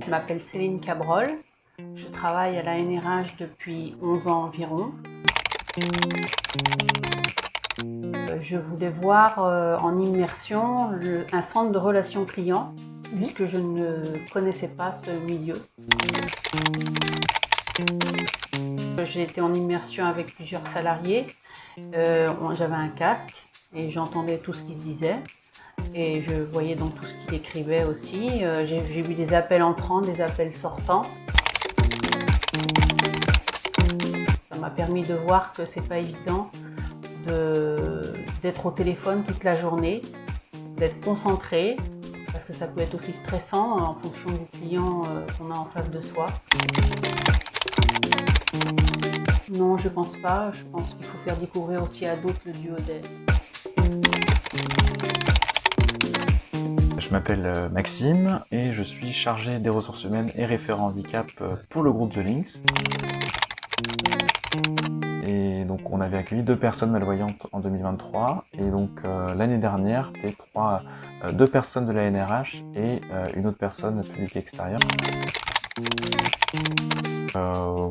Je m'appelle Céline Cabrol, je travaille à la NRH depuis 11 ans environ. Je voulais voir en immersion un centre de relations clients, puisque je ne connaissais pas ce milieu. J'ai été en immersion avec plusieurs salariés, j'avais un casque et j'entendais tout ce qui se disait. Et je voyais donc tout ce qu'il écrivait aussi. J'ai vu des appels entrants, des appels sortants. Ça m'a permis de voir que c'est pas évident d'être au téléphone toute la journée, d'être concentré, parce que ça peut être aussi stressant en fonction du client qu'on a en face de soi. Non, je pense pas. Je pense qu'il faut faire découvrir aussi à d'autres le duodé. Je m'appelle Maxime et je suis chargé des ressources humaines et référent handicap pour le groupe The Links. Et donc on avait accueilli 2 personnes malvoyantes en 2023 et donc l'année dernière c'était 2 personnes de la NRH et une autre personne publique extérieure.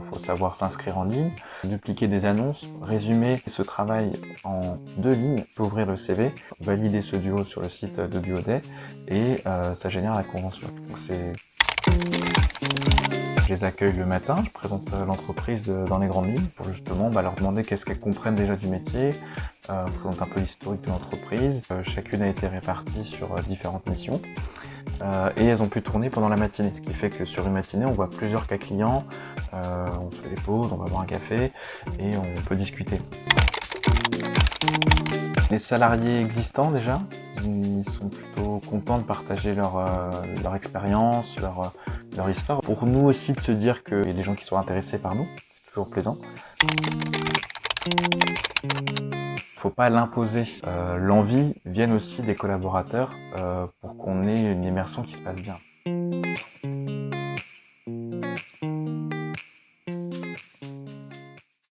Faut savoir s'inscrire en ligne, dupliquer des annonces, résumer ce travail en 2 lignes, ouvrir le CV, valider ce duo sur le site de Duodé et ça génère la convention. Donc je les accueille le matin, je présente l'entreprise dans les grandes lignes pour justement leur demander qu'est-ce qu'elles comprennent déjà du métier, présente un peu l'historique de l'entreprise. Chacune a été répartie sur différentes missions. Et elles ont pu tourner pendant la matinée, ce qui fait que sur une matinée on voit plusieurs cas clients, on fait des pauses, on va boire un café et on peut discuter. Les salariés existants déjà, ils sont plutôt contents de partager leur expérience, leur histoire. Pour nous aussi de se dire qu'il y a des gens qui sont intéressés par nous, c'est toujours plaisant. Faut pas l'imposer. L'envie vient aussi des collaborateurs pour qu'on ait une immersion qui se passe bien.